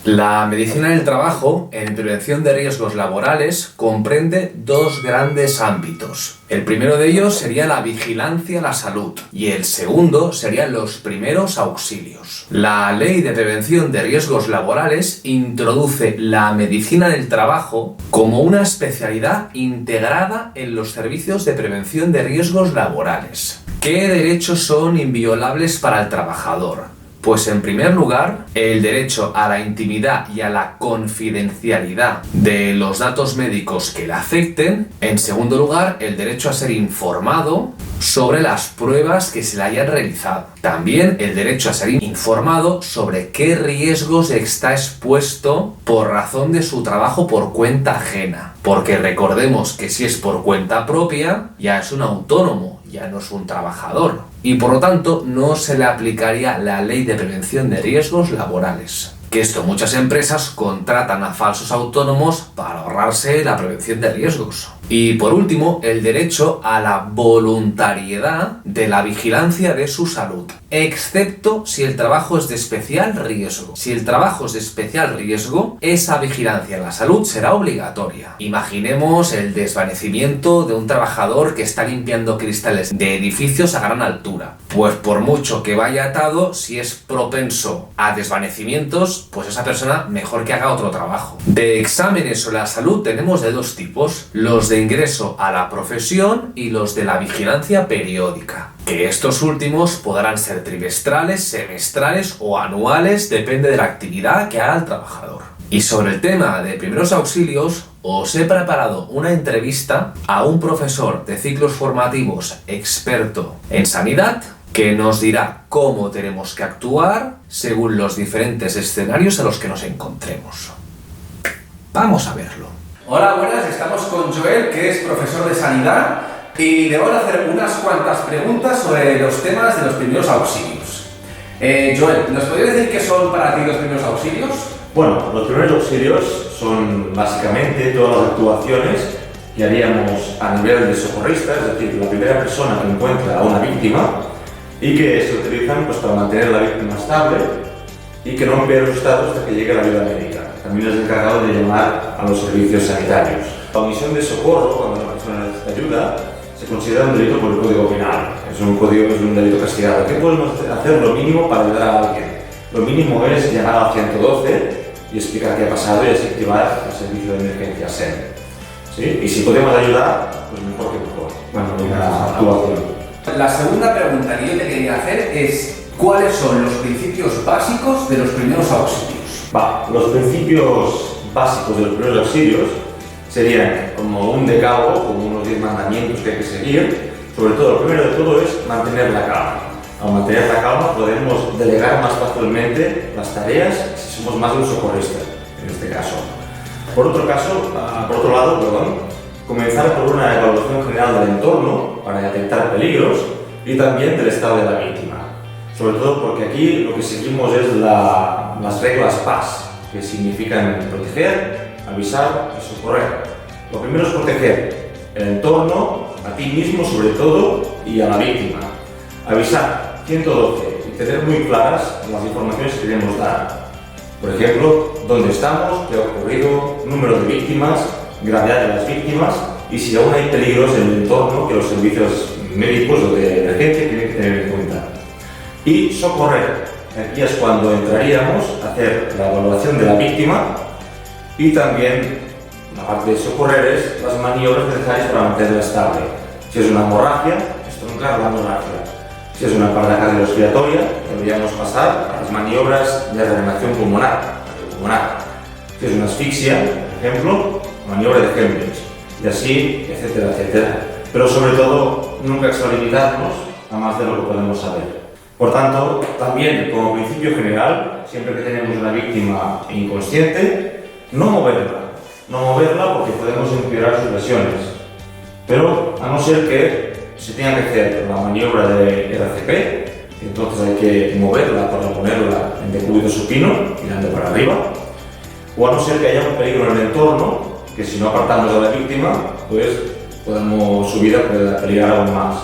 La medicina del trabajo en prevención de riesgos laborales comprende dos grandes ámbitos. El primero de ellos sería la vigilancia a la salud y el segundo serían los primeros auxilios. La Ley de Prevención de Riesgos Laborales introduce la medicina del trabajo como una especialidad integrada en los servicios de prevención de riesgos laborales. ¿Qué derechos son inviolables para el trabajador? Pues en primer lugar, el derecho a la intimidad y a la confidencialidad de los datos médicos que le afecten. En segundo lugar, el derecho a ser informado sobre las pruebas que se le hayan realizado. También el derecho a ser informado sobre qué riesgos está expuesto por razón de su trabajo por cuenta ajena. Porque recordemos que si es por cuenta propia, ya es un autónomo, ya no es un trabajador. Y por lo tanto no se le aplicaría la Ley de Prevención de Riesgos Laborales. Que esto, muchas empresas contratan a falsos autónomos para ahorrarse la prevención de riesgos. Y por último, el derecho a la voluntariedad de la vigilancia de su salud, excepto si el trabajo es de especial riesgo. Si el trabajo es de especial riesgo, esa vigilancia en la salud será obligatoria. Imaginemos el desvanecimiento de un trabajador que está limpiando cristales de edificios a gran altura. Pues por mucho que vaya atado, si es propenso a desvanecimientos, pues esa persona mejor que haga otro trabajo. De exámenes sobre la salud tenemos de dos tipos: los de ingreso a la profesión y los de la vigilancia periódica, que estos últimos podrán ser trimestrales, semestrales o anuales, depende de la actividad que haga el trabajador. Y sobre el tema de primeros auxilios, os he preparado una entrevista a un profesor de ciclos formativos experto en sanidad que nos dirá cómo tenemos que actuar según los diferentes escenarios a los que nos encontremos. Vamos a verlo. Hola, buenas, estamos con Joel, que es profesor de sanidad, y le voy a hacer unas cuantas preguntas sobre los temas de los primeros auxilios. Joel, ¿nos podrías decir qué son para ti los primeros auxilios? Bueno, los primeros auxilios son básicamente todas las actuaciones que haríamos a nivel de socorrista, es decir, la primera persona que encuentra a una víctima y que se utilizan pues, para mantener a la víctima estable y que no empeore su estado hasta que llegue la ayuda médica. También es encargado de llamar a los servicios sanitarios. La omisión de socorro, cuando una persona necesita ayuda, se considera un delito por el Código Penal. Es un delito castigado. ¿Qué podemos hacer lo mínimo para ayudar a alguien? Lo mínimo es llamar al 112 y explicar qué ha pasado y así activar el servicio de emergencia SEM. ¿Sí? Y si podemos ayudar, pues mejor que mejor. Bueno, una actuación. La segunda pregunta que yo te quería hacer es: ¿cuáles son los principios básicos de los primeros auxilios? Los principios básicos de los primeros auxilios serían como un decálogo, como unos 10 mandamientos que hay que seguir. Sobre todo, lo primero de todo es mantener la calma. Al mantener la calma podemos delegar más fácilmente las tareas si somos más de un socorrista, en este caso. Por otro lado, comenzar por una evaluación general del entorno para detectar peligros y también del estado de la víctima. Sobre todo porque aquí lo que seguimos es las reglas PAS, que significan proteger, avisar y socorrer. Lo primero es proteger el entorno, a ti mismo sobre todo, y a la víctima. Avisar, 112, y tener muy claras las informaciones que debemos dar. Por ejemplo, dónde estamos, qué ha ocurrido, número de víctimas, gravedad de las víctimas y si aún hay peligros en el entorno que los servicios médicos o de emergencia tienen que tener en cuenta. Y socorrer, aquí es cuando entraríamos a hacer la evaluación de la víctima y también, la parte de socorrer es las maniobras necesarias para mantenerla estable. Si es una hemorragia, estroncar la hemorragia. Si es una parada cardiorrespiratoria, deberíamos pasar a las maniobras de reanimación pulmonar. Si es una asfixia, por ejemplo, maniobra de Hemrich, y así, etcétera, etcétera. Pero sobre todo, nunca extralimitarnos a más de lo que podemos saber. Por tanto, también como principio general, siempre que tenemos una víctima inconsciente, no moverla porque podemos empeorar sus lesiones. Pero a no ser que se tenga que hacer la maniobra de RCP, entonces hay que moverla para ponerla en decúbito supino, mirando para arriba, o a no ser que haya un peligro en el entorno, que si no apartamos a la víctima, pues su vida puede peligrar aún más.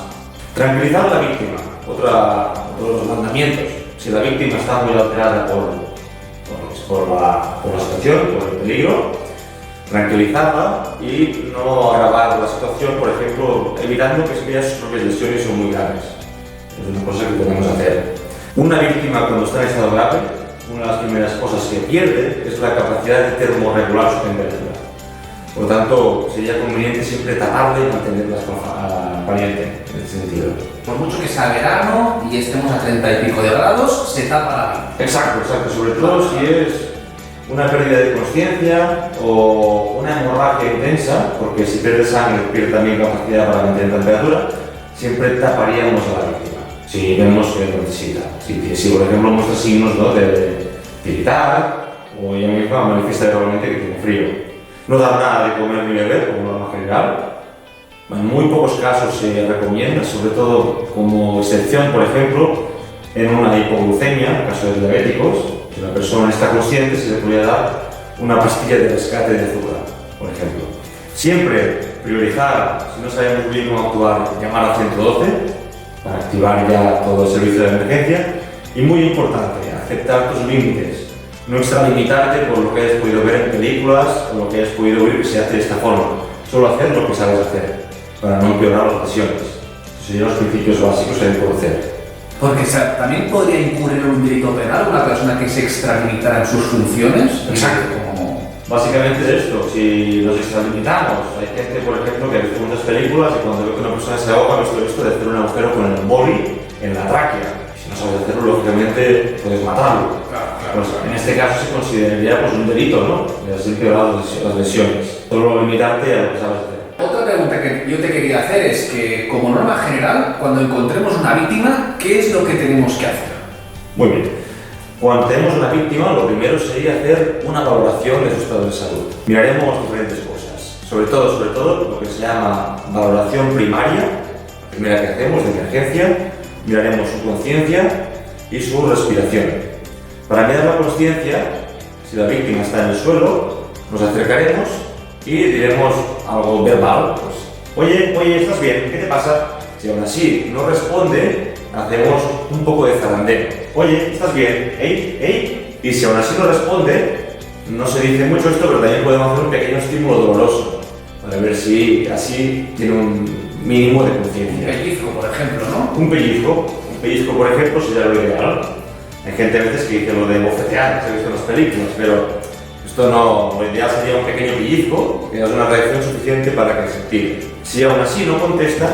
Tranquilizar a la víctima, otro de los mandamientos. Si la víctima está muy alterada por por la situación, por el peligro, tranquilizarla y no agravar la situación, por ejemplo, evitando que sus propias lesiones son muy graves. Es una cosa que podemos hacer. Una víctima cuando está en estado grave, una de las primeras cosas que pierde es la capacidad de termorregular su temperatura. Por lo tanto, sería conveniente siempre taparle y mantenerla caliente en ese sentido. Por mucho que sea verano y estemos a 30 y pico de grados, se tapa la víctima. Exacto, sobre todo si es una pérdida de conciencia o una hemorragia intensa, porque si pierde sangre pierde también capacidad para mantener temperatura, siempre taparíamos a la víctima, si vemos que lo necesita. Si por ejemplo muestra signos, ¿no?, de tiritar o ella misma manifiesta verbalmente que tiene frío. No dar nada de comer ni beber, como norma general. En muy pocos casos se recomienda, sobre todo como excepción, por ejemplo, en una hipoglucemia, en caso de diabéticos, si la persona está consciente, se le podría dar una pastilla de rescate de azúcar, por ejemplo. Siempre priorizar, si no sabemos bien cómo actuar, llamar al 112 para activar ya todo el servicio de emergencia. Y muy importante, aceptar tus límites. No extralimitarte por lo que hayas podido ver en películas o lo que hayas podido oír que se hace de esta forma. Solo hacer lo que sabes hacer, para no empeorar las lesiones. Esos serían los principios básicos que hay que conocer. Porque también podría incurrir en un delito penal una persona que se extralimitara en sus funciones. Exacto. Básicamente es esto, si nos extralimitamos, hay gente, por ejemplo, que ha visto muchas películas y cuando ve que una persona se ahoga, ha visto de hacer un agujero con el boli en la tráquea. Si no sabes hacerlo, lógicamente puedes matarlo. Claro. Pues, en este caso se consideraría pues, un delito, ¿no? De haber empeorado las lesiones. Solo limitarte a lo que sabes hacer. Otra pregunta que yo te quería hacer es que, como norma general, cuando encontremos una víctima, ¿qué es lo que tenemos que hacer? Muy bien. Cuando tenemos una víctima, lo primero sería hacer una valoración de su estado de salud. Miraremos diferentes cosas. Sobre todo lo que se llama valoración primaria, la primera que hacemos de emergencia. Miraremos su conciencia y su respiración. Para mirar la conciencia, si la víctima está en el suelo, nos acercaremos y diremos algo verbal. Pues, oye, ¿estás bien? ¿Qué te pasa? Si aún así no responde, hacemos un poco de zarandeo. Oye, ¿estás bien? ¿Ey? Y si aún así no responde, no se dice mucho esto, pero también podemos hacer un pequeño estímulo doloroso para ver si así tiene un mínimo de conciencia. Un pellizco, por ejemplo, ¿no? Un pellizco, por ejemplo, sería lo ideal. Hay gente a veces que dice lo de bofetear, se ha visto en las películas, pero esto no, lo ideal sería un pequeño pellizco que es una reacción suficiente para que se active. Si aún así no contesta,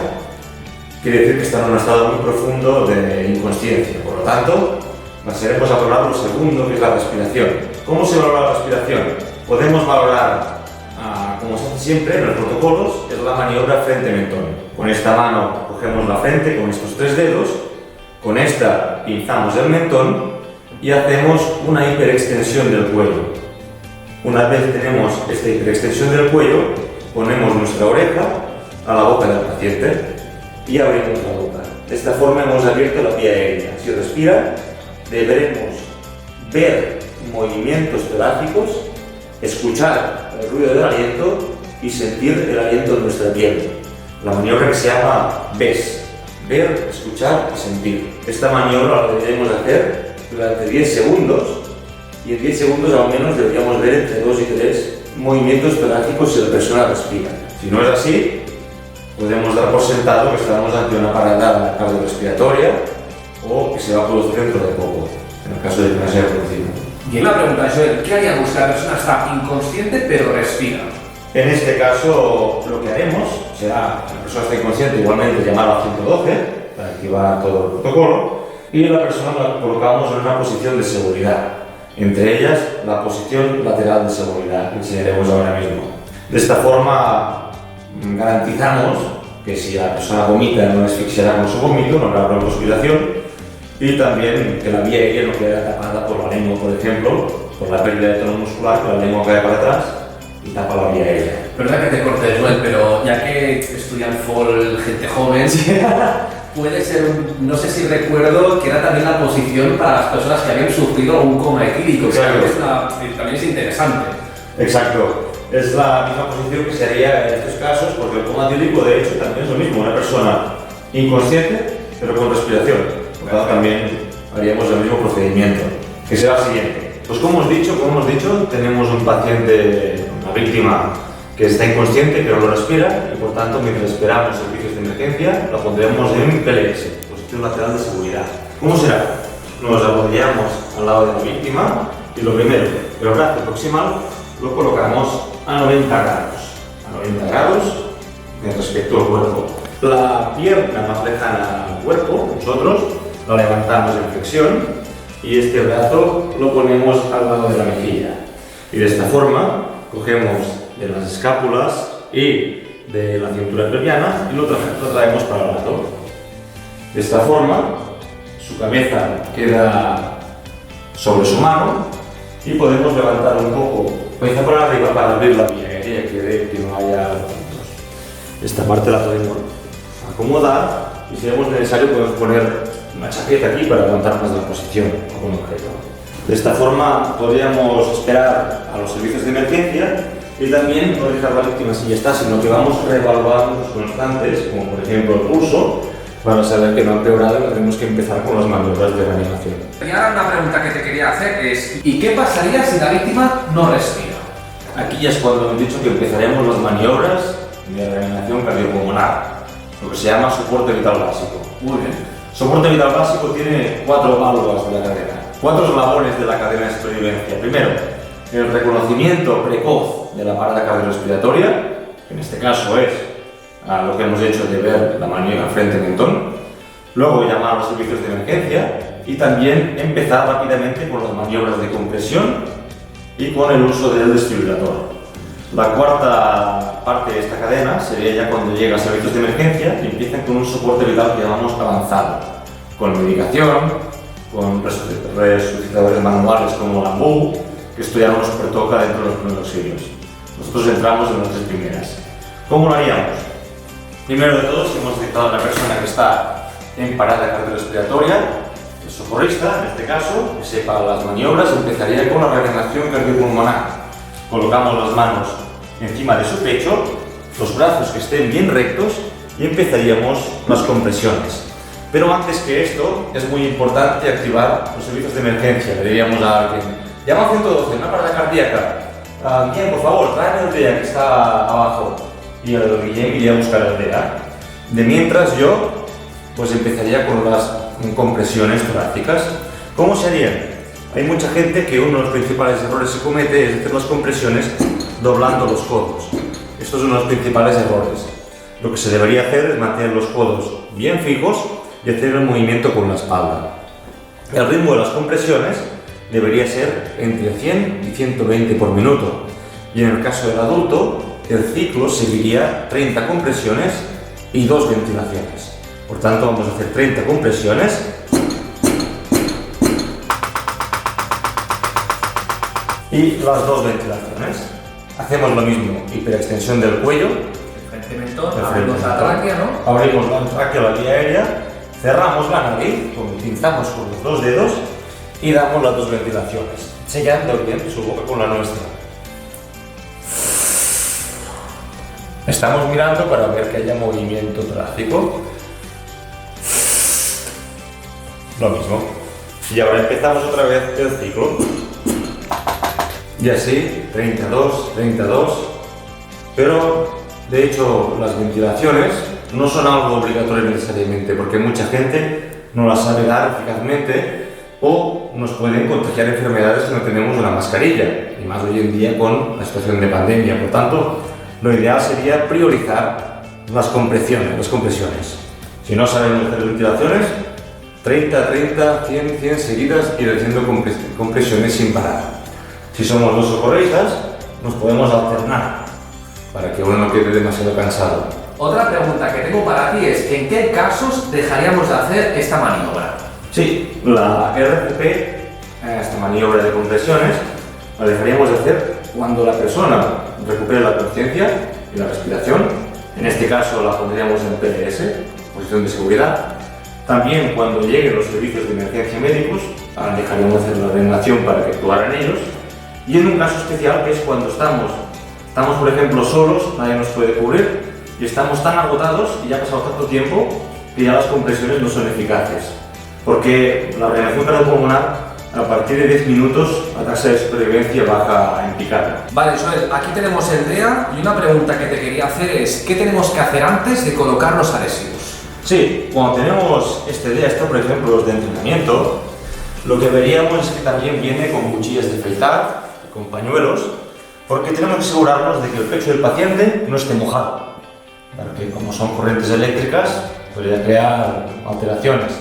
quiere decir que está en un estado muy profundo de inconsciencia. Por lo tanto, pasaremos a valorar lo segundo, que es la respiración. ¿Cómo se valora la respiración? Podemos valorar, como se hace siempre en los protocolos, es la maniobra frente-mentón. Con esta mano cogemos la frente con estos 3 dedos, con esta pinzamos el mentón y hacemos una hiperextensión del cuello. Una vez tenemos esta hiperextensión del cuello, ponemos nuestra oreja a la boca del paciente y abrimos la boca. De esta forma hemos abierto la vía aérea. Si respira, deberemos ver movimientos torácicos, escuchar el ruido del aliento y sentir el aliento en nuestra piel. La maniobra que se llama BES. Ver, escuchar y sentir. Esta maniobra la deberíamos hacer durante 10 segundos y en 10 segundos al menos deberíamos ver entre 2 y 3 movimientos torácicos si la persona respira. Si no es así, podemos dar por sentado que estamos ante una parada cardiorrespiratoria o que se va a producir dentro de poco, en el caso de que no se haya producido. Y una pregunta, Joel, ¿qué haríamos si la persona está inconsciente pero respira? En este caso, lo que haremos será, si la persona está inconsciente, igualmente llamar al 112 para activar todo el protocolo y la persona la colocamos en una posición de seguridad. Entre ellas, la posición lateral de seguridad, que enseñaremos ahora mismo. De esta forma, garantizamos que si la persona vomita no asfixiará con su vómito, no habrá broncoaspiración y también que la vía aérea no quedará tapada por la lengua, por ejemplo, por la pérdida de tono muscular, que la lengua cae para atrás y tapa la vía aérea. Verdad que te cortes, Joel, pero ya que estudian FOL gente joven, puede ser, no sé si recuerdo, que era también la posición para las personas que habían sufrido un coma etílico, Exacto. que también es interesante. Exacto. Es la misma posición que se haría en estos casos, porque el coma etílico de hecho también es lo mismo, una persona inconsciente pero con respiración. Por lo tanto, también haríamos el mismo procedimiento, que será el siguiente. Pues como hemos dicho, tenemos un paciente, una víctima que está inconsciente, que no respira, y por tanto, mientras esperamos servicios de emergencia, lo pondremos en PLS, posición lateral de seguridad. ¿Cómo será? Nos arrodillamos al lado de la víctima y lo primero, el brazo proximal lo colocamos a 90 grados con respecto al cuerpo. La pierna más lejana al cuerpo, nosotros la levantamos en flexión y este brazo lo ponemos al lado de la mejilla. Y de esta forma cogemos de las escápulas y de la cintura pelviana y lo traemos para el lado. De esta forma, su cabeza queda sobre su mano y podemos levantar un poco, cabeza por arriba para abrir la vía aérea, que no haya. Esta parte la podemos acomodar y si vemos necesario podemos poner una chaqueta aquí para aguantar más la posición con un objeto. De esta forma podríamos esperar a los servicios de emergencia y también no dejar la víctima si ya está, sino que vamos reevaluando sus constantes, como por ejemplo el pulso, para saber que no ha empeorado y no tenemos que empezar con las maniobras de reanimación. Y ahora una pregunta que te quería hacer es, ¿y qué pasaría si la víctima no respira? Aquí ya es cuando hemos dicho que empezaremos las maniobras de reanimación cardiopulmonar, lo que se llama soporte vital básico. Muy bien. Soporte vital básico tiene 4 válvulas de la cadena, 4 eslabones de la cadena de supervivencia. Primero, el reconocimiento precoz de la parada cardiorrespiratoria, que en este caso es lo que hemos hecho de ver la maniobra frente-mentón. Luego llamar a los servicios de emergencia y también empezar rápidamente con las maniobras de compresión y con el uso del desfibrilador. La cuarta parte de esta cadena sería ya cuando llega a servicios de emergencia y empiezan con un soporte vital que llamamos avanzado, con medicación, con resucitadores manuales como la AMBU, que esto ya no nos pertoca dentro de los primeros auxilios. Nosotros entramos en las 3 primeras. ¿Cómo lo haríamos? Primero de todo, si hemos detectado a la persona que está en parada cardiorrespiratoria, el socorrista, en este caso, que sepa las maniobras, empezaría con la reanimación cardiopulmonar. Colocamos las manos encima de su pecho, los brazos que estén bien rectos y empezaríamos las compresiones. Pero antes que esto, es muy importante activar los servicios de emergencia. Le diríamos a alguien, llama a 112, una parada cardíaca. Bien, por favor, tráeme el DEA que está abajo. Y el Guillem iría a buscar el DEA. De mientras yo, pues empezaría con las compresiones torácicas. ¿Cómo se harían? Hay mucha gente que uno de los principales errores que se comete es hacer las compresiones doblando los codos. Esto es uno de los principales errores. Lo que se debería hacer es mantener los codos bien fijos y hacer el movimiento con la espalda. El ritmo de las compresiones debería ser entre 100 y 120 por minuto. Y en el caso del adulto, el ciclo seguiría 30 compresiones y 2 ventilaciones. Por tanto, vamos a hacer 30 compresiones y las 2 ventilaciones. Hacemos lo mismo, hiperextensión del cuello. El frente-mentón, abrimos la tráquea, ¿no? Abrimos la tráquea, la vía aérea, cerramos la nariz, pinzamos con los 2 dedos y damos las 2 ventilaciones, sellando bien su boca con la nuestra. Estamos mirando para ver que haya movimiento torácico. Lo mismo. Y ahora empezamos otra vez el ciclo. Y así, 32, 32. Pero, de hecho, las ventilaciones no son algo obligatorio necesariamente, porque mucha gente no las sabe dar eficazmente o nos pueden contagiar enfermedades si no tenemos una mascarilla, y más hoy en día con la situación de pandemia. Por tanto, lo ideal sería priorizar las compresiones. Si no sabemos hacer ventilaciones, 30, 30, 100, 100 seguidas y haciendo compresiones sin parar. Si somos 2 socorristas, nos podemos alternar para que uno no quede demasiado cansado. Otra pregunta que tengo para ti es, ¿en qué casos dejaríamos de hacer esta maniobra? Sí, la RCP, esta maniobra de compresiones, la dejaríamos de hacer cuando la persona recupere la conciencia y la respiración. En este caso la pondríamos en PLS, posición de seguridad. También cuando lleguen los servicios de emergencia médicos, dejaríamos hacer la reanimación para que actuaran ellos. Y en un caso especial, que es cuando estamos por ejemplo solos, nadie nos puede cubrir y estamos tan agotados y ya ha pasado tanto tiempo que ya las compresiones no son eficaces. Porque la reanimación cardiopulmonar a partir de 10 minutos la tasa de supervivencia baja en picada. Vale, Joel, aquí tenemos el DEA y una pregunta que te quería hacer es ¿qué tenemos que hacer antes de colocar los adhesivos? Sí, cuando tenemos este DEA, esto por ejemplo los de entrenamiento, lo que veríamos es que también viene con cuchillas de afeitar, con pañuelos, porque tenemos que asegurarnos de que el pecho del paciente no esté mojado, porque como son corrientes eléctricas podría crear alteraciones.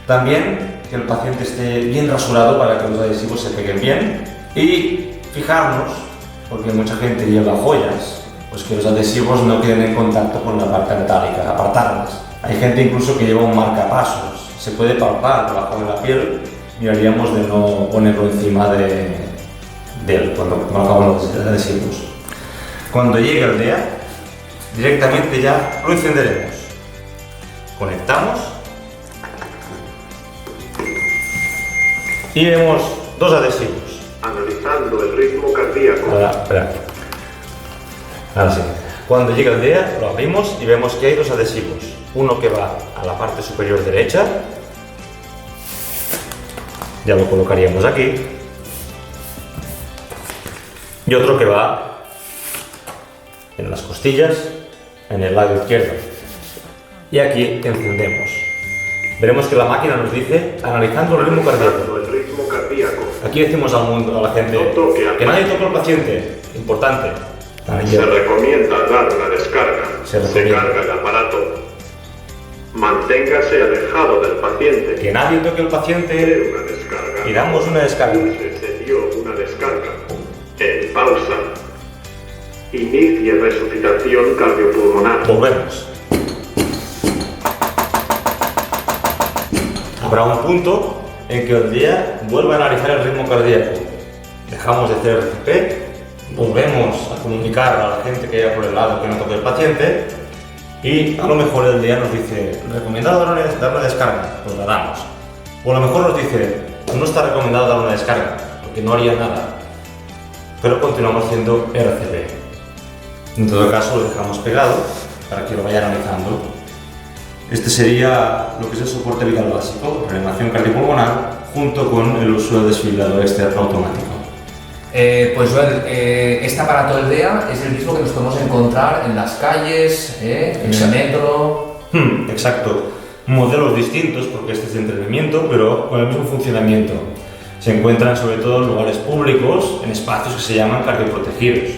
También que el paciente esté bien rasurado para que los adhesivos se peguen bien y fijarnos, porque mucha gente lleva joyas, pues que los adhesivos no queden en contacto con la parte metálica, apartarlas. Hay gente incluso que lleva un marcapasos, se puede palpar debajo de la piel y haríamos de no ponerlo encima de él cuando colocamos los adhesivos. Cuando llegue el DEA, directamente ya lo encenderemos. Conectamos y vemos dos adhesivos. Analizando el ritmo cardíaco. Espera. Ahora sí. Cuando llega el DEA, lo abrimos y vemos que hay dos adhesivos. Uno que va a la parte superior derecha, ya lo colocaríamos aquí, y otro que va en las costillas, en el lado izquierdo. Y aquí encendemos. Veremos que la máquina nos dice analizando el ritmo cardíaco. Aquí decimos al mundo, a la gente, que nadie toque al paciente. Importante. Se recomienda dar una descarga. Se carga el aparato. Manténgase alejado del paciente. Que nadie toque al paciente. Una descarga. Y damos una descarga. Se dio una descarga. En pausa. Inicie resucitación cardiopulmonar. Volvemos. Habrá un punto en que el DEA vuelva a analizar el ritmo cardíaco. Dejamos de hacer RCP, volvemos a comunicar a la gente que haya por el lado que no toque el paciente y a lo mejor el DEA nos dice recomendado dar una descarga, pues la damos. O a lo mejor nos dice no está recomendado dar una descarga, porque no haría nada, pero continuamos haciendo RCP. En todo caso lo dejamos pegado para que lo vaya analizando. Este sería lo que es el soporte vital básico, reanimación cardiopulmonar, junto con el uso del desfibrilador externo automático. Pues Joel, este aparato del DEA es el mismo que nos podemos encontrar en las calles, en el metro. Exacto. Modelos distintos, porque este es de entrenamiento, pero con el mismo funcionamiento. Se encuentran sobre todo en lugares públicos, en espacios que se llaman cardioprotegidos.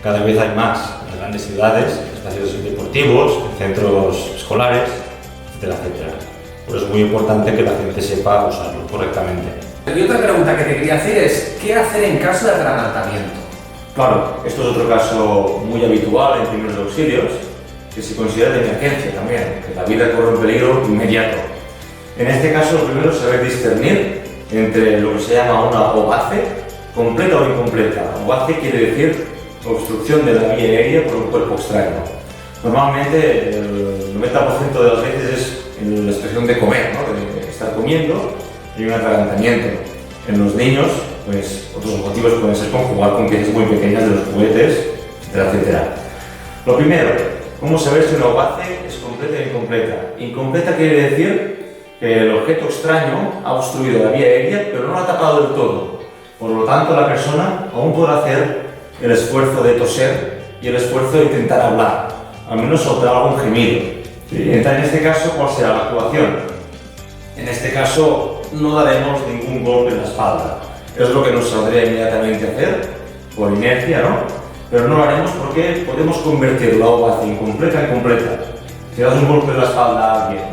Cada vez hay más en las grandes ciudades, en espacios deportivos, en centros escolares, etcétera. Por eso es muy importante que la gente sepa usarlo correctamente. Y otra pregunta que te quería hacer es, ¿qué hacer en caso de atragantamiento? Claro, esto es otro caso muy habitual en primeros auxilios, que se considera de emergencia también, que la vida corre un peligro inmediato. En este caso, lo primero es saber discernir entre lo que se llama una OACE, completa o incompleta. OACE quiere decir obstrucción de la vía aérea por un cuerpo extraño. Normalmente, el 90% de las veces es en la expresión de comer, ¿no? De estar comiendo y un atragantamiento. En los niños, pues otros motivos pueden ser con jugar con piezas muy pequeñas de los juguetes, etcétera. Lo primero, ¿cómo saber si una OACE es completa o incompleta? Incompleta quiere decir que el objeto extraño ha obstruido la vía aérea, pero no la ha tapado del todo. Por lo tanto, la persona aún podrá hacer el esfuerzo de toser y el esfuerzo de intentar hablar, al menos soltar algún gemido. ¿Sí? Entonces, en este caso, ¿cuál será la actuación? En este caso, no daremos ningún golpe en la espalda. Es lo que nos saldría inmediatamente hacer, por inercia, ¿no? Pero no lo haremos porque podemos convertir la OACE incompleta en completa. Si das un golpe en la espalda a alguien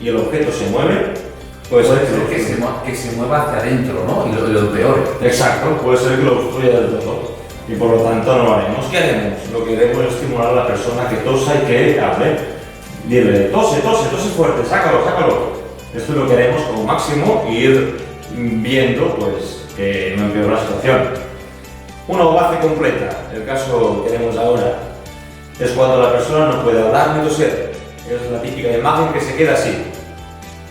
y el objeto se mueve, puede ser que se mueva hacia adentro, ¿no? Y lo peor. Exacto, puede ser que lo obstruya del todo. Y por lo tanto no lo haremos. ¿Qué haremos? Lo que haremos es estimular a la persona que tosa y que hable. Dile, tose fuerte, sácalo. Esto es lo que haremos como máximo y ir viendo pues, que no empeora la situación. Una OACE completa, el caso que tenemos ahora, es cuando la persona no puede hablar ni toser. Es la típica imagen que se queda así,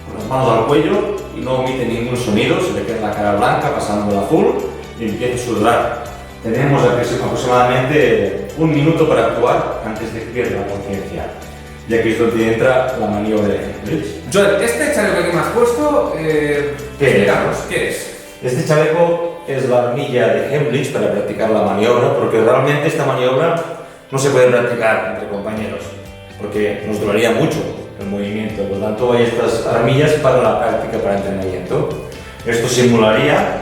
con las manos al cuello y no emite ningún sonido, se le queda la cara blanca pasando el azul y empieza a sudar. Tenemos aproximadamente un minuto para actuar antes de que pierda la conciencia. Y aquí es donde entra la maniobra de Heimlich. Joel, este chaleco que me has puesto, explícanos, ¿qué es? Este chaleco es la armilla de Hemlich para practicar la maniobra, porque realmente esta maniobra no se puede practicar entre compañeros, porque nos duraría mucho el movimiento. Por lo tanto, hay estas armillas para la práctica, para entrenamiento. Esto simularía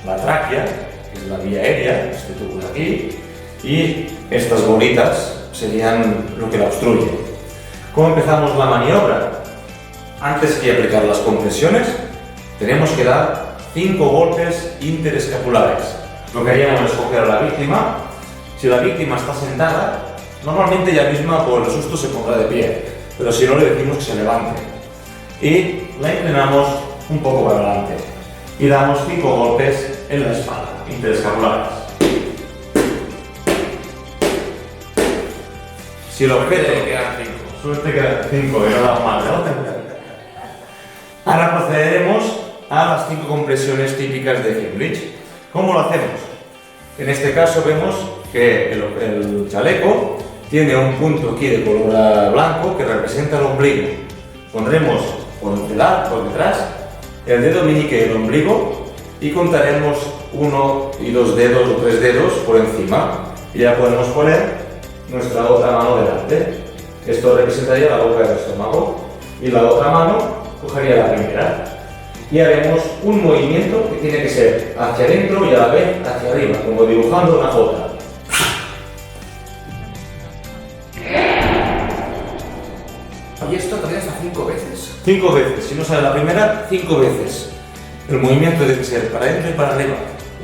la tráquea, que es la vía aérea, este tubo de aquí, y estas bolitas serían lo que la obstruye. ¿Cómo empezamos la maniobra? Antes que aplicar las compresiones, tenemos que dar 5 golpes interescapulares. Lo que haríamos es coger a la víctima. Si la víctima está sentada, normalmente ella misma por el susto se pondrá de pie, pero si no, le decimos que se levante. Y la inclinamos un poco para adelante y damos 5 golpes en la espalda, interescapulares. Si el objeto... Suerte que quedan 5, que no da mal, ¿no? Ahora procederemos a las 5 compresiones típicas de Hemlich. ¿Cómo lo hacemos? En este caso vemos que el chaleco tiene un punto aquí de color blanco que representa el ombligo. Pondremos por detrás el dedo meñique del ombligo y contaremos 1 y 2 dedos o 3 dedos por encima. Y ya podemos poner nuestra otra mano delante. Esto representaría la boca del estómago y la otra mano cogería la primera. Y haremos un movimiento que tiene que ser hacia adentro y a la vez hacia arriba, como dibujando una J. Y esto también hasta 5 veces. 5 veces. Si no sale la primera, 5 veces. El movimiento debe ser para adentro y para arriba.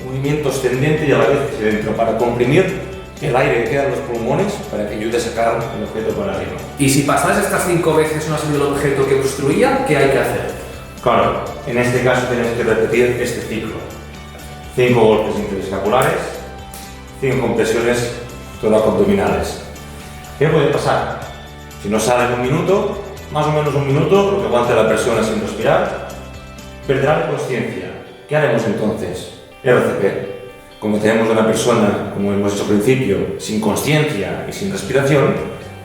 Un movimiento ascendente y a la vez hacia adentro para comprimir el aire que queda en los pulmones para que ayude a sacar el objeto para arriba. Y si pasas estas 5 veces no has el objeto que obstruía, ¿qué hay que hacer? Claro, en este caso tenemos que repetir este ciclo. 5 golpes interescapulares, 5 compresiones toracoabdominales. ¿Qué puede pasar? Si no sale en un minuto, más o menos un minuto, porque aguante la persona sin respirar, perderá la consciencia. ¿Qué haremos entonces? RCP. Como tenemos a una persona, como hemos dicho al principio, sin consciencia y sin respiración,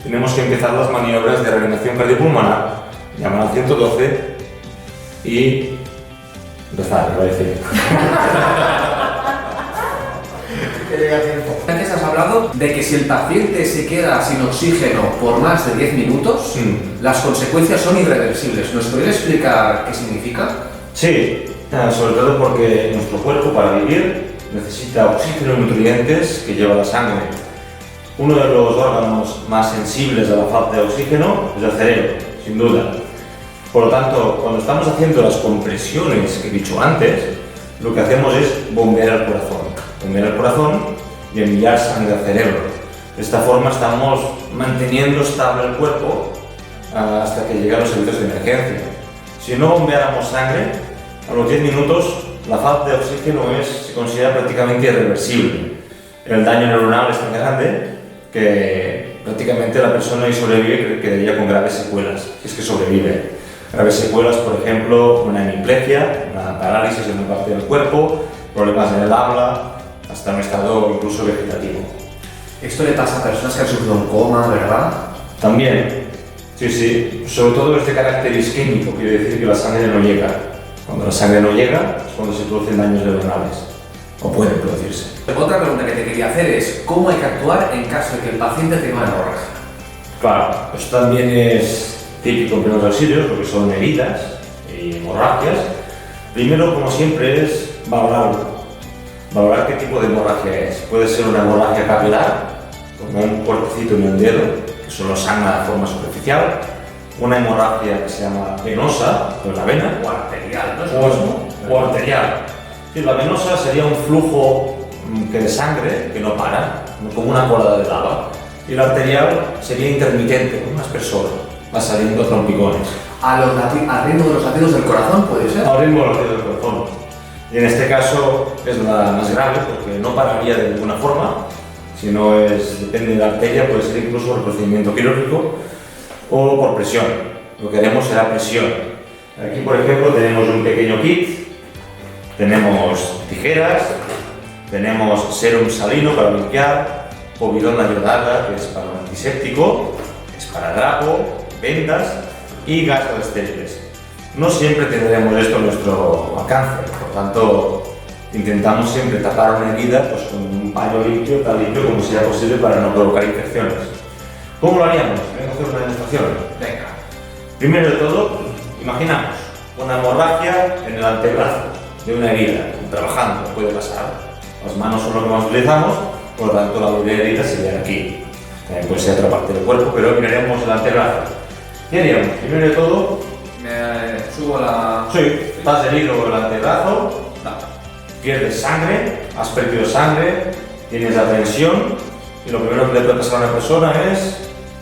tenemos que empezar las maniobras de reanimación cardiopulmonar, llamar al 112 y rezar, iba a decir. Antes has hablado de que si el paciente se queda sin oxígeno por más de 10 minutos, las consecuencias son irreversibles. ¿Nos podrías explicar qué significa? Sí, sobre todo porque nuestro cuerpo para vivir necesita oxígeno y nutrientes que lleva la sangre. Uno de los órganos más sensibles a la falta de oxígeno es el cerebro, sin duda. Por lo tanto, cuando estamos haciendo las compresiones que he dicho antes, lo que hacemos es bombear el corazón y enviar sangre al cerebro. De esta forma estamos manteniendo estable el cuerpo hasta que llegan los servicios de emergencia. Si no bombeáramos sangre, a los 10 minutos la falta de oxígeno se considera prácticamente irreversible. El daño neuronal es tan grande que prácticamente la persona que sobrevive quedaría con graves secuelas, si es que sobrevive. Graves secuelas, por ejemplo, una hemiplegia, una parálisis en una parte del cuerpo, problemas en el habla, hasta un estado incluso vegetativo. Esto le pasa a personas que han sufrido un coma, ¿verdad? También, sí. Sobre todo este carácter isquémico, quiere decir que la sangre no llega. Cuando la sangre no llega es cuando se producen daños neuronales, o pueden producirse. Otra pregunta que te quería hacer es, ¿cómo hay que actuar en caso de que el paciente tenga una hemorragia? Claro, esto también es típico en primeros auxilios, porque son heridas y hemorragias. Primero, como siempre, es valorar qué tipo de hemorragia es. Puede ser una hemorragia capilar, como un cortecito en el dedo, que solo sangra de forma superficial. Una hemorragia que se llama venosa, con la vena. O arterial, ¿no es lo mismo? O arterial. Sí, la venosa sería un flujo de sangre que no para, como una colada de lava. Y la arterial sería intermitente, como un aspersor, va saliendo trompicones. Al ritmo de los latidos del corazón, ¿puede ser? Al ritmo de los latidos del corazón. Y en este caso es la más grave, porque no pararía de ninguna forma, sino depende de la arteria, puede ser incluso por procedimiento quirúrgico o por presión. Lo que haremos será presión. Aquí, por ejemplo, tenemos un pequeño kit, tenemos tijeras, tenemos serum salino para limpiar, povidona iodada, que es para un antiséptico, es para drapo, vendas y gastos estériles. No siempre tendremos esto a nuestro alcance, por tanto, intentamos siempre tapar una herida pues, con un paño limpio, tan limpio como sea posible para no provocar infecciones. ¿Cómo lo haríamos? Vamos a hacer una demostración. Venga. Primero de todo, imaginamos una hemorragia en el antebrazo de una herida, trabajando, puede pasar. Las manos son lo que más utilizamos, por lo tanto la mayoría de heridas serían aquí. También puede ser otra parte del cuerpo, pero miraremos el antebrazo. ¿Qué haríamos? Primero de todo, Me subo la... sí, estás herido el antebrazo, pierdes sangre, has perdido sangre, tienes la tensión y lo primero que le puede pasar a una persona es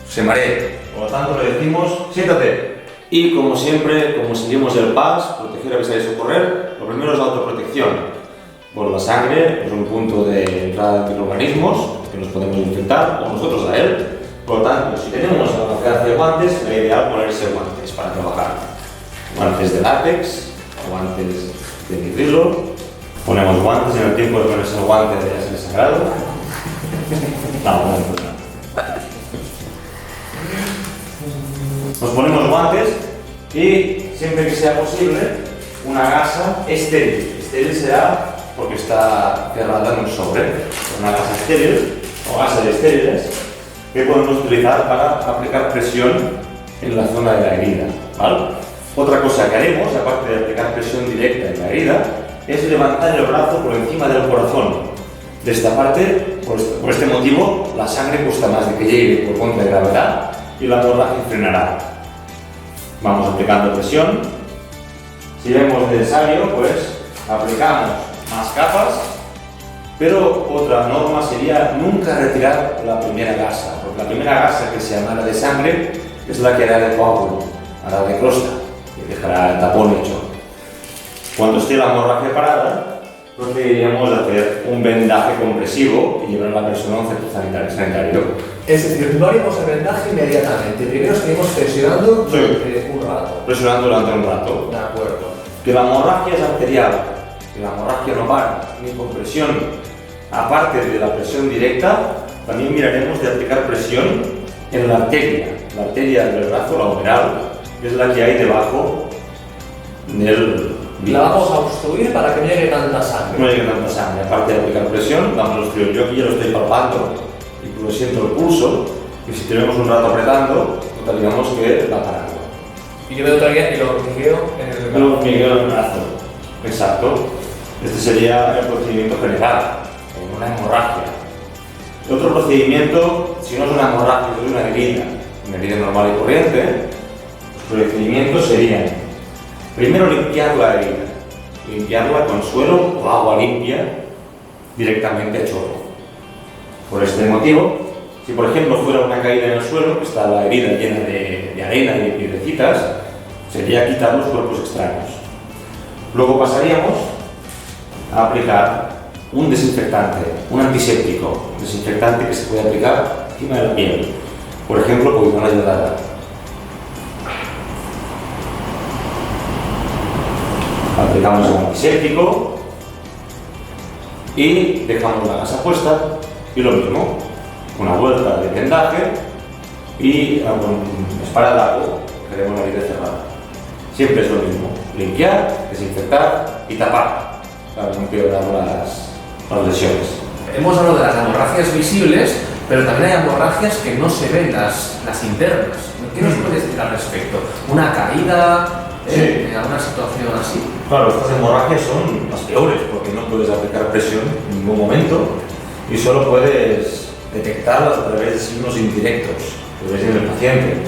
se maree. Por lo tanto le decimos siéntate. Y como siempre, como seguimos el PAS, proteger, avisar y socorrer, lo primero es la autoprotección. Por la sangre es un punto de entrada de microorganismos que nos podemos infectar o nosotros a él. Por lo tanto, si tenemos la capacidad de guantes, es ideal ponerse guantes para trabajar. Guantes de látex, guantes de nitrilo. Ponemos guantes en el tiempo de ponerse el guante de ser sagrado. No. Nos ponemos guantes y siempre que sea posible una gasa estéril. Estéril será porque está cerrada en un sobre. Una gasa estéril o gasas estériles que podemos utilizar para aplicar presión en la zona de la herida. ¿Vale? Otra cosa que haremos, aparte de aplicar presión directa en la herida, es levantar el brazo por encima del corazón. De esta parte, por este motivo, la sangre cuesta más de que llegue por contra de gravedad y la hemorragia frenará. Vamos aplicando presión. Si vemos necesario, pues aplicamos más capas, pero otra norma sería nunca retirar la primera gasa, porque la primera gasa que se emana de sangre es la que hará de coágulo, hará de crosta y dejará el tapón hecho. Cuando esté la hemorragia parada, procederíamos a hacer un vendaje compresivo y llevar a la persona a un centro sanitario. Es decir, no haríamos el vendaje inmediatamente. Primero seguimos presionando durante un rato. Presionando durante un rato. De acuerdo. Que la hemorragia es arterial, que la hemorragia no para, ni con presión. Aparte de la presión directa, también miraremos de aplicar presión en la arteria del brazo, la humeral, que es la que hay debajo del... La vamos a obstruir para que no llegue tanta sangre. No llegue tanta sangre. Aparte de aplicar presión, vamos a obstruir. Yo aquí ya lo estoy palpando, incluso siento el pulso, y si tenemos un rato apretando, notaríamos que va parando. Y yo me notaría el hormigueo en el brazo. El hormigueo en el brazo. Exacto. Este sería el procedimiento general, en una hemorragia. Otro procedimiento, si no es una hemorragia, es una herida normal y corriente, los procedimientos serían primero limpiar la herida, limpiarla con suelo o agua limpia directamente a chorro. Por este motivo, si por ejemplo fuera una caída en el suelo, que está la herida llena de arena y de piedrecitas, sería quitar los cuerpos extraños. Luego pasaríamos a aplicar un desinfectante, un antiséptico, un desinfectante que se puede aplicar encima de la piel. Por ejemplo, povidona iodada. Aplicamos el antiséptico y dejamos la gasa puesta y lo mismo, una vuelta de vendaje y con esparadrapo, queremos la herida cerrada. Siempre es lo mismo, limpiar, desinfectar y tapar para no empeorar las lesiones. Hemos hablado de las hemorragias visibles, pero también hay hemorragias que no se ven, las internas. ¿Qué nos puedes decir al respecto? ¿Una caída? Sí. ¿En alguna situación así? Claro, estas hemorragias son las peores porque no puedes aplicar presión en ningún momento y solo puedes detectarlas a través de signos indirectos que ves en el paciente.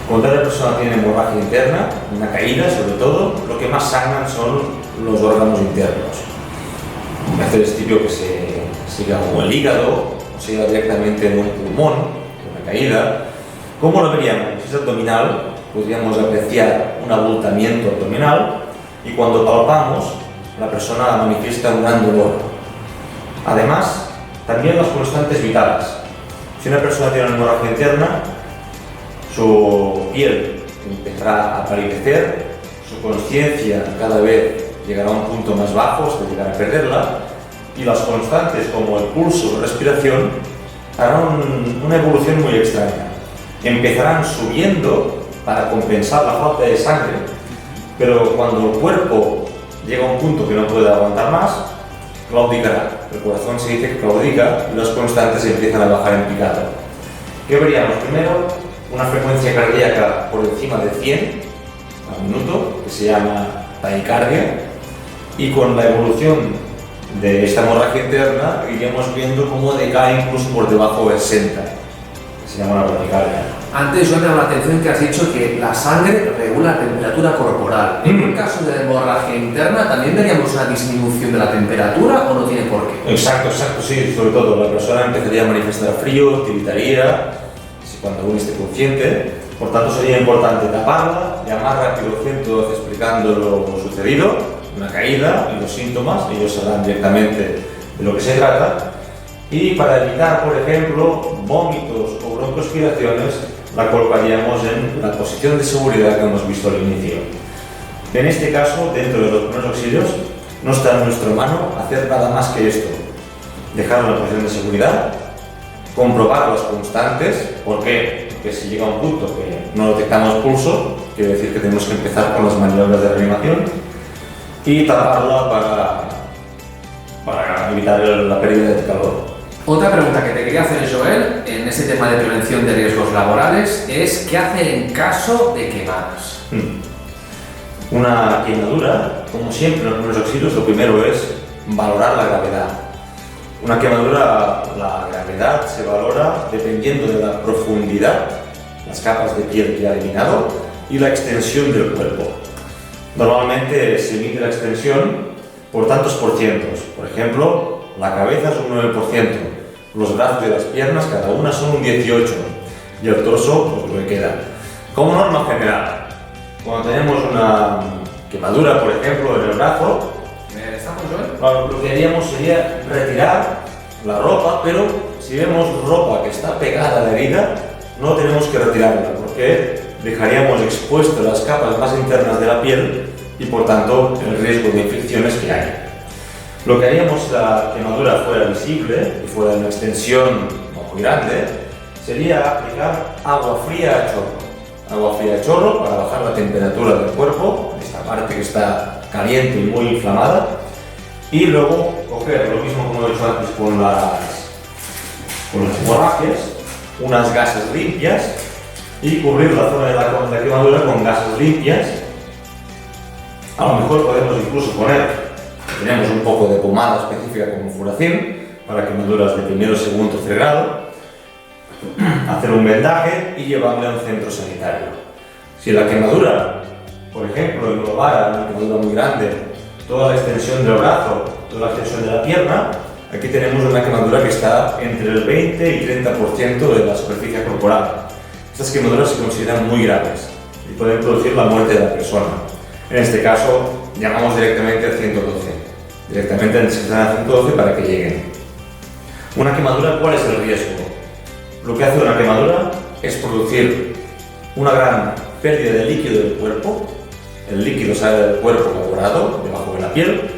Cuando la persona tiene hemorragia interna, una caída sobre todo, lo que más sangran son los órganos internos. A veces es típico que se siga como el hígado o siga directamente en un pulmón, una caída. ¿Cómo lo veríamos? Si es abdominal, podríamos apreciar un abultamiento abdominal y cuando palpamos, la persona manifiesta un gran dolor. Además, también las constantes vitales. Si una persona tiene una hemorragia interna, su piel empezará a palidecer, su conciencia cada vez llegará a un punto más bajo hasta llegar a perderla y las constantes como el pulso o respiración harán una evolución muy extraña. Empezarán subiendo para compensar la falta de sangre pero cuando el cuerpo llega a un punto que no puede aguantar más, claudicará. El corazón se dice que claudica y las constantes empiezan a bajar en picado. ¿Qué veríamos? Primero, una frecuencia cardíaca por encima de 100 al minuto, que se llama taquicardia, y con la evolución de esta hemorragia interna iríamos viendo cómo decae incluso por debajo de 60, que se llama la bradicardia. Antes yo me llama la atención que has dicho que la sangre regula la temperatura corporal. En el caso de la hemorragia interna, ¿también veríamos una disminución de la temperatura o no tiene por qué? Exacto, sí, sobre todo la persona empezaría a manifestar frío, tiritaría, cuando aún esté consciente. Por tanto, sería importante taparla, llamar rápido 112 explicando lo sucedido, una caída y los síntomas, ellos sabrán directamente de lo que se trata. Y para evitar, por ejemplo, vómitos o broncoaspiraciones, la colocaríamos en la posición de seguridad que hemos visto al inicio. En este caso, dentro de los primeros auxilios, no está en nuestra mano hacer nada más que esto: dejarlo en la posición de seguridad, comprobar las constantes. ¿Por qué? Porque si llega a un punto que no detectamos pulso, quiere decir que tenemos que empezar con las maniobras de reanimación, y taparla para evitar la pérdida de calor. Otra pregunta que te quería hacer, Joel, en ese tema de prevención de riesgos laborales, es ¿qué hacer en caso de quemadas? Una quemadura, como siempre en los primeros auxilios, lo primero es valorar la gravedad. Una quemadura, la gravedad se valora dependiendo de la profundidad, las capas de piel que ha eliminado, y la extensión del cuerpo. Normalmente se mide la extensión por tantos por cientos. Por ejemplo, la cabeza es un 9%, los brazos y las piernas cada una son un 18%, y el torso, pues lo que queda. Como norma general, cuando tenemos una quemadura, por ejemplo, en el brazo, lo que haríamos sería retirar la ropa, pero si vemos ropa que está pegada a la herida, no tenemos que retirarla, porque dejaríamos expuestas las capas más internas de la piel y por tanto el riesgo de infecciones que hay. Lo que haríamos si la quemadura fuera visible y fuera de una extensión muy grande, sería aplicar agua fría a chorro. Agua fría a chorro para bajar la temperatura del cuerpo, esta parte que está caliente y muy inflamada, y luego coger lo mismo como he hecho antes con las hemorragias, unas gasas limpias, y cubrir la zona de la quemadura con gasas limpias. A lo mejor podemos incluso poner, si tenemos un poco de pomada específica como Furacin para quemaduras de primero, segundo, tercer grado, hacer un vendaje y llevarle a un centro sanitario. Si la quemadura, por ejemplo, englobara una quemadura muy grande, toda la extensión del brazo, toda la extensión de la pierna, aquí tenemos una quemadura que está entre el 20 y 30% de la superficie corporal. Estas quemaduras se consideran muy graves y pueden producir la muerte de la persona. En este caso, llamamos directamente al 112. Directamente necesitan al 112 para que lleguen. Una quemadura, ¿cuál es el riesgo? Lo que hace una quemadura es producir una gran pérdida de líquido del cuerpo. El líquido sale del cuerpo evaporado, debajo de la piel,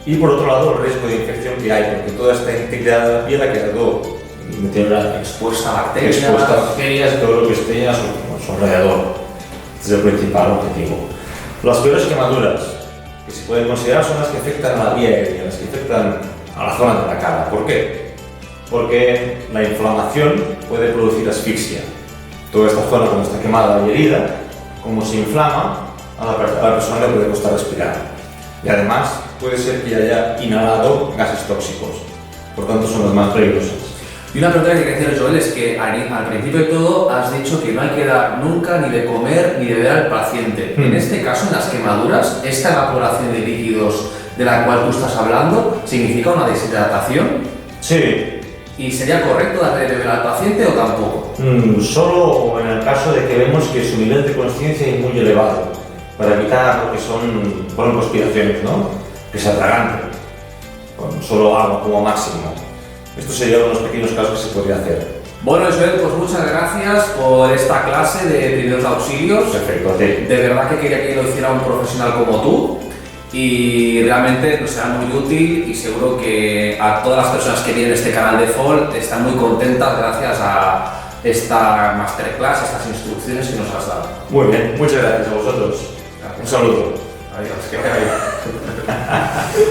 y por otro lado el riesgo de infección que hay, porque toda esta integridad de la piel ha quedado expuesta a bacterias, y todo lo que esté a su alrededor. Este es el principal objetivo. Las peores quemaduras que se pueden considerar son las que afectan a la vía aérea, las que afectan a la zona de la cara. ¿Por qué? Porque la inflamación puede producir asfixia. Toda esta zona, cuando está quemada y herida, como se inflama, a la persona le puede costar respirar. Y además puede ser que haya inhalado gases tóxicos. Por tanto, son las más peligrosas. Y una pregunta que quería hacer, Joel, es que al principio de todo has dicho que no hay que dar nunca ni de comer ni de beber al paciente. En este caso, en las quemaduras, esta evaporación de líquidos de la cual tú estás hablando, ¿significa una deshidratación? Sí. ¿Y sería correcto darle de beber al paciente o tampoco? Solo en el caso de que vemos que su nivel de conciencia es muy elevado, para evitar lo que son broncoaspiraciones, ¿no? Que se atraganten con solo agua como máximo. Estos serían unos pequeños casos que se podría hacer. Bueno, Joel, pues muchas gracias por esta clase de primeros auxilios. Perfecto, a ti. De verdad que quería que lo hiciera un profesional como tú y realmente nos será muy útil y seguro que a todas las personas que vienen a este canal de FOL están muy contentas gracias a esta masterclass, estas instrucciones que nos has dado. Muy bien, muchas gracias a vosotros. Gracias. Un saludo. Adiós, que vaya bien.